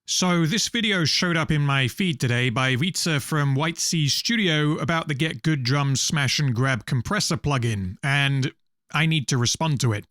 So this video showed up in my feed today by Ritza from White Sea Studio about the GetGood Drums Smash Grab compressor plugin, and I need to respond to it.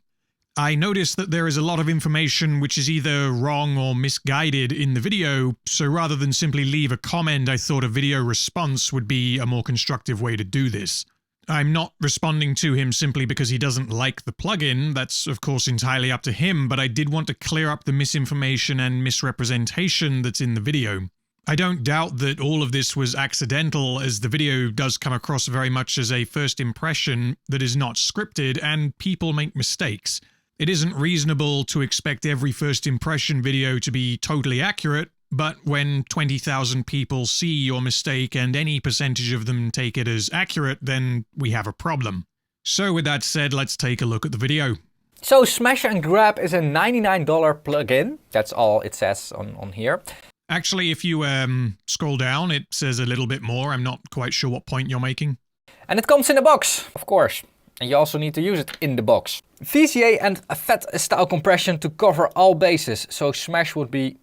I noticed that there is a lot of information which is either wrong or misguided in the video, so rather than simply leave a comment, I thought a video response would be a more constructive way to do this. I'm not responding to him simply because he doesn't like the plugin, that's of course entirely up to him, but I did want to clear up the misinformation and misrepresentation that's in the video. I don't doubt that all of this was accidental, as the video does come across very much as a first impression that is not scripted, and people make mistakes. It isn't reasonable to expect every first impression video to be totally accurate, but when 20,000 people see your mistake and any percentage of them take it as accurate, then we have a problem. So with that said, let's take a look at the video. So Smash and Grab is a $99 plugin. That's all it says on here. Actually, if you scroll down, it says a little bit more. I'm not quite sure what point you're making. And it comes in a box, of course. And you also need to use it in the box. VCA and a FET style compression to cover all bases. So Smash would be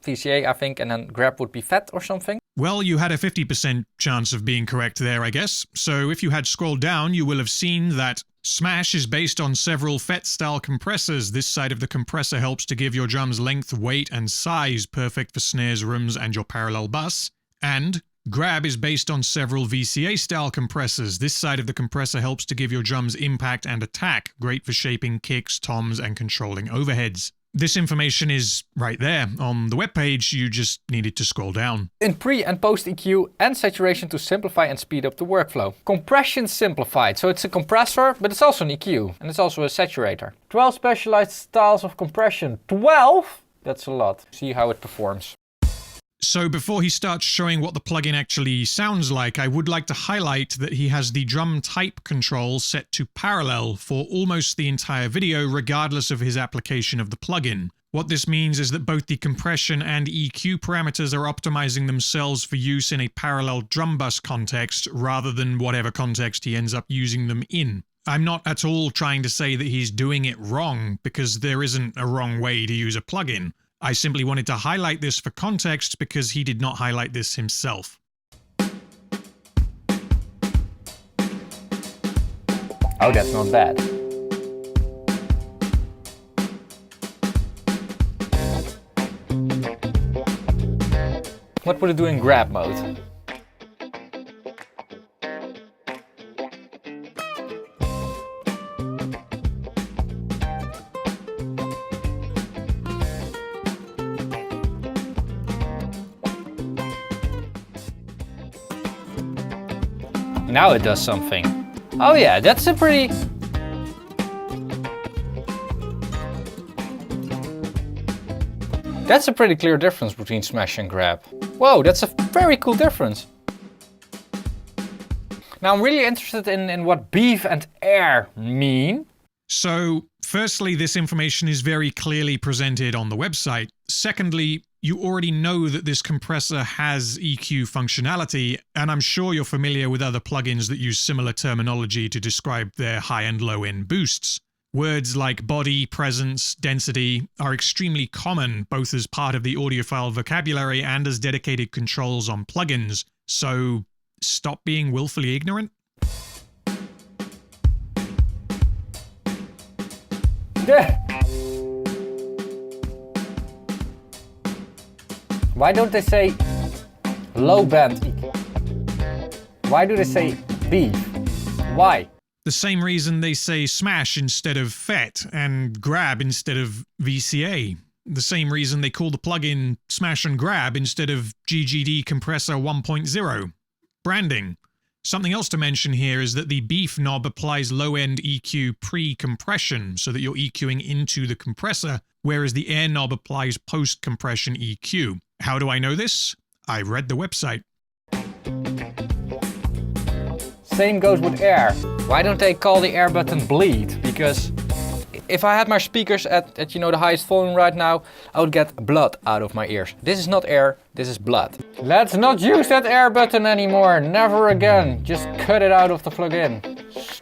VCA, I think, and then Grab would be FET or something. Well, you had a 50% chance of being correct there, I guess. So if you had scrolled down, you will have seen that Smash is based on several FET-style compressors. This side of the compressor helps to give your drums length, weight, and size, perfect for snares, rooms, and your parallel bus. And Grab is based on several VCA-style compressors. This side of the compressor helps to give your drums impact and attack, great for shaping kicks, toms, and controlling overheads. This information is right there on the webpage, you just needed to scroll down. In pre and post EQ and saturation to simplify and speed up the workflow. Compression simplified, so it's a compressor, but it's also an EQ, and it's also a saturator. 12 specialized styles of compression. 12? That's a lot. See how it performs. So before he starts showing what the plugin actually sounds like, I would like to highlight that he has the drum type control set to parallel for almost the entire video, regardless of his application of the plugin. What this means is that both the compression and EQ parameters are optimizing themselves for use in a parallel drum bus context, rather than whatever context he ends up using them in. I'm not at all trying to say that he's doing it wrong, because there isn't a wrong way to use a plugin. I simply wanted to highlight this for context because he did not highlight this himself. Oh, that's not bad. What would it do in Grab mode? Now it does something. Oh yeah, that's a pretty... That's a pretty clear difference between Smash and Grab. Whoa, that's a very cool difference. Now I'm really interested in what beef and air mean. So, firstly, this information is very clearly presented on the website. Secondly, you already know that this compressor has EQ functionality, and I'm sure you're familiar with other plugins that use similar terminology to describe their high and low end boosts. Words like body, presence, density are extremely common, both as part of the audiophile vocabulary and as dedicated controls on plugins. So, stop being willfully ignorant. Yeah. Why don't they say low band EQ? Why do they say beef? Why? The same reason they say Smash instead of FET and Grab instead of VCA. The same reason they call the plugin Smash and Grab instead of GGD Compressor 1.0. Branding. Something else to mention here is that the beef knob applies low-end EQ pre-compression, so that you're EQing into the compressor, whereas the air knob applies post-compression EQ. How do I know this? I read the website. Same goes with air. Why don't they call the air button bleed? Because if I had my speakers at the highest volume right now, I would get blood out of my ears. This is not air, this is blood. Let's not use that air button anymore, never again. Just cut it out of the plugin.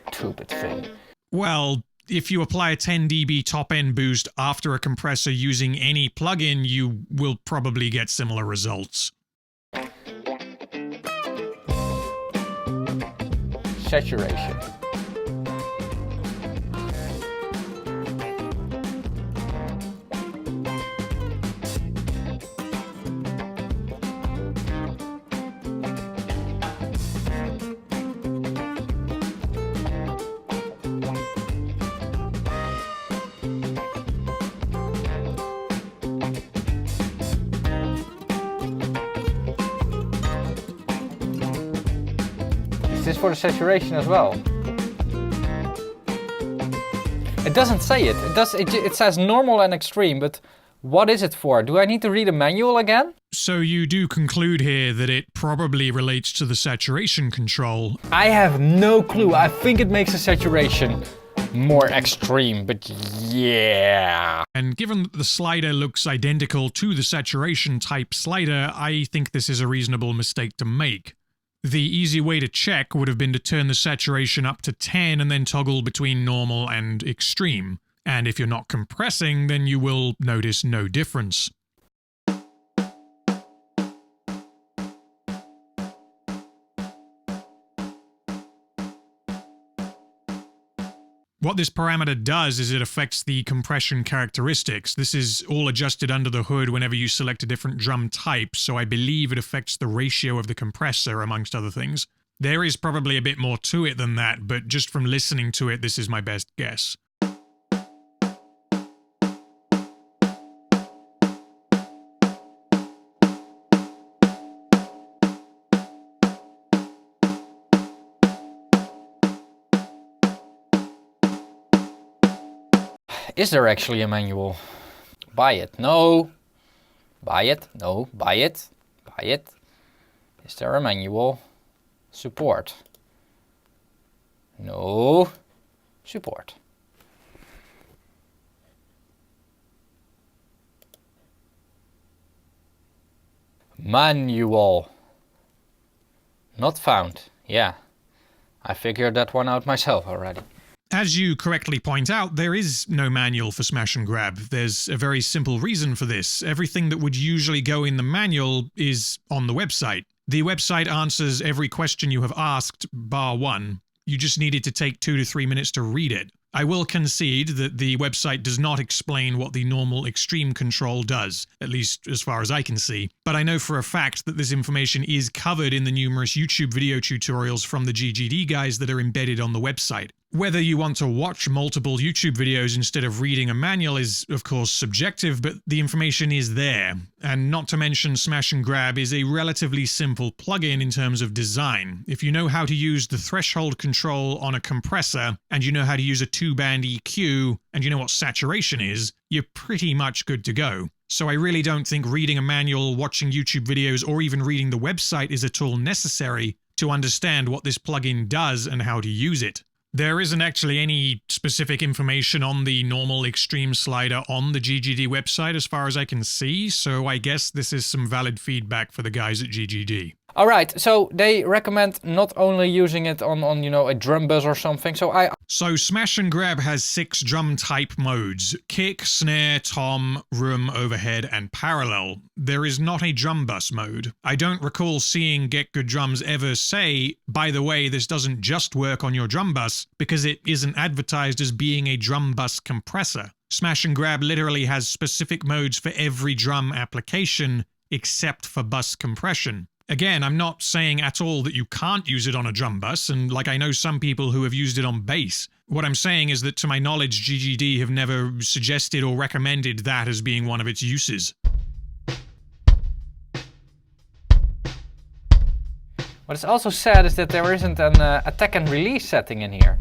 Stupid thing. Well, if you apply a 10 dB top-end boost after a compressor using any plugin, you will probably get similar results. Saturation. Is this for the saturation as well? It doesn't say it. It says normal and extreme, but what is it for? Do I need to read a manual again? So you do conclude here that it probably relates to the saturation control. I have no clue. I think it makes the saturation more extreme, but yeah. And given that the slider looks identical to the saturation type slider, I think this is a reasonable mistake to make. The easy way to check would have been to turn the saturation up to 10 and then toggle between normal and extreme. And if you're not compressing, then you will notice no difference. What this parameter does is it affects the compression characteristics. This is all adjusted under the hood whenever you select a different drum type, so I believe it affects the ratio of the compressor, amongst other things. There is probably a bit more to it than that, but just from listening to it, this is my best guess. Is there actually a manual? Buy it. No. Buy it. No. Buy it. Buy it. Is there a manual? Support. No. Support. Manual. Not found. Yeah. I figured that one out myself already. As you correctly point out, there is no manual for Smash and Grab. There's a very simple reason for this. Everything that would usually go in the manual is on the website. The website answers every question you have asked, bar one. You just needed to take 2 to 3 minutes to read it. I will concede that the website does not explain what the normal extreme control does, at least as far as I can see, but I know for a fact that this information is covered in the numerous YouTube video tutorials from the GGD guys that are embedded on the website. Whether you want to watch multiple YouTube videos instead of reading a manual is, of course, subjective, but the information is there. And not to mention, Smash and Grab is a relatively simple plugin in terms of design. If you know how to use the threshold control on a compressor, and you know how to use a 2-band EQ, and you know what saturation is, you're pretty much good to go. So I really don't think reading a manual, watching YouTube videos, or even reading the website is at all necessary to understand what this plugin does and how to use it. There isn't actually any specific information on the normal extreme slider on the GGD website as far as I can see, so I guess this is some valid feedback for the guys at GGD. Alright, so they recommend not only using it on you know, a drum bus or something, So Smash and Grab has 6 drum type modes: kick, snare, tom, room, overhead, and parallel. There is not a drum bus mode. I don't recall seeing GetGood Drums ever say, by the way, this doesn't just work on your drum bus, because it isn't advertised as being a drum bus compressor. Smash and Grab literally has specific modes for every drum application, except for bus compression. Again, I'm not saying at all that you can't use it on a drum bus, and like I know some people who have used it on bass. What I'm saying is that to my knowledge, GGD have never suggested or recommended that as being one of its uses. What is also sad is that there isn't an attack and release setting in here.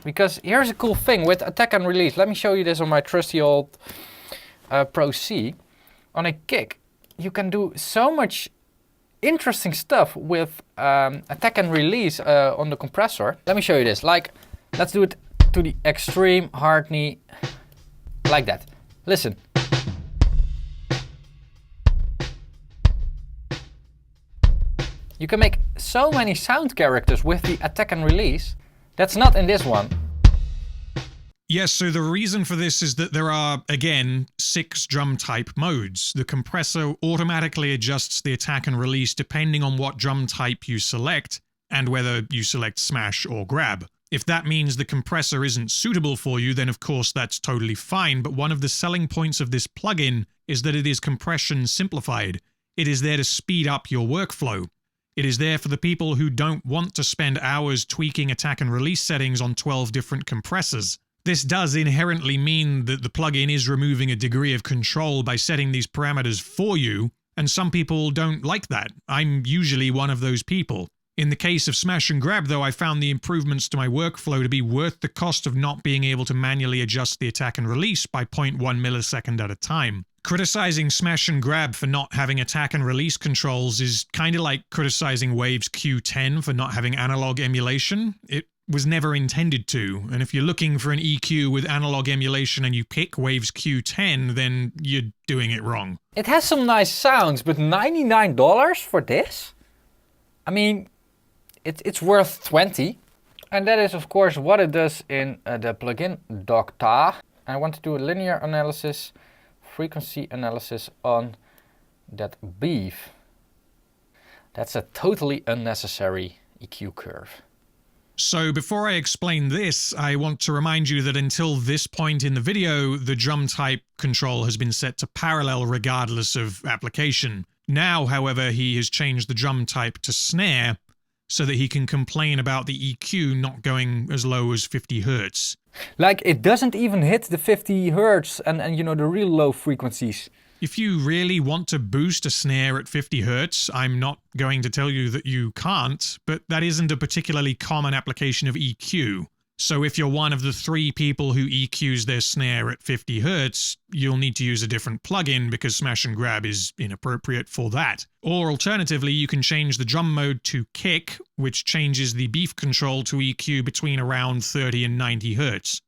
Because here's a cool thing with attack and release. Let me show you this on my trusty old Pro C. On a kick, you can do so much interesting stuff with attack and release on the compressor. Let me show you this. Like, let's do it to the extreme hard knee, like that. Listen. You can make so many sound characters with the attack and release. That's not in this one. Yes, so the reason for this is that there are, again, 6 drum type modes. The compressor automatically adjusts the attack and release depending on what drum type you select and whether you select smash or grab. If that means the compressor isn't suitable for you, then of course that's totally fine, but one of the selling points of this plugin is that it is compression simplified. It is there to speed up your workflow. It is there for the people who don't want to spend hours tweaking attack and release settings on 12 different compressors. This does inherently mean that the plugin is removing a degree of control by setting these parameters for you, and some people don't like that. I'm usually one of those people. In the case of Smash and Grab, though, I found the improvements to my workflow to be worth the cost of not being able to manually adjust the attack and release by 0.1 millisecond at a time. Criticizing Smash and Grab for not having attack and release controls is kind of like criticizing Wave's Q10 for not having analog emulation. It was never intended to, and if you're looking for an EQ with analog emulation and you pick Wave's Q10, then you're doing it wrong. It has some nice sounds, but $99 for this? I mean, it's worth 20. And that is of course what it does in the plugin Docta. I want to do a linear analysis, frequency analysis on that beef. That's a totally unnecessary EQ curve. So before I explain this, I want to remind you that until this point in the video, the drum type control has been set to parallel regardless of application. Now, however, he has changed the drum type to snare so that he can complain about the EQ not going as low as 50 Hz. Like, it doesn't even hit the 50 Hz and you know, the real low frequencies. If you really want to boost a snare at 50 Hz, I'm not going to tell you that you can't, but that isn't a particularly common application of EQ. So if you're one of the 3 people who EQs their snare at 50 Hz, you'll need to use a different plugin because Smash and Grab is inappropriate for that. Or alternatively, you can change the drum mode to kick, which changes the beef control to EQ between around 30 and 90 Hz.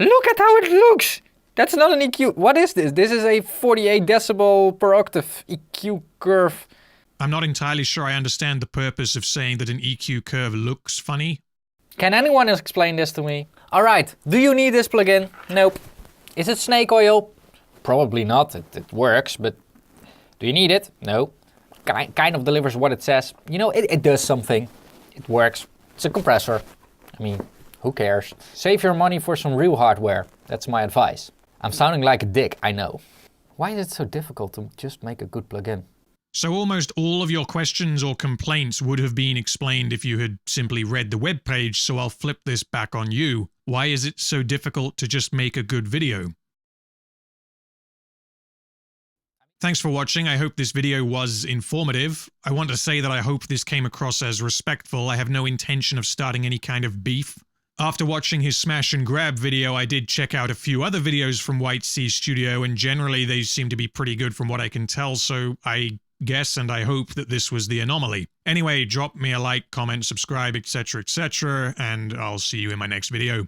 Look at how it looks! That's not an EQ. What is this? This is a 48 decibel per octave EQ curve. I'm not entirely sure I understand the purpose of saying that an EQ curve looks funny. Can anyone else explain this to me? Alright, do you need this plugin? Nope. Is it snake oil? Probably not. It works, but do you need it? No. Kind of delivers what it says. You know, it does something. It works. It's a compressor. I mean, who cares? Save your money for some real hardware. That's my advice. I'm sounding like a dick, I know. Why is it so difficult to just make a good plugin? So almost all of your questions or complaints would have been explained if you had simply read the webpage, so I'll flip this back on you. Why is it so difficult to just make a good video? Thanks for watching. I hope this video was informative. I want to say that I hope this came across as respectful. I have no intention of starting any kind of beef. After watching his Smash and Grab video, I did check out a few other videos from White Sea Studio, and generally they seem to be pretty good from what I can tell, so I guess and I hope that this was the anomaly. Anyway, drop me a like, comment, subscribe, etc., etc., and I'll see you in my next video.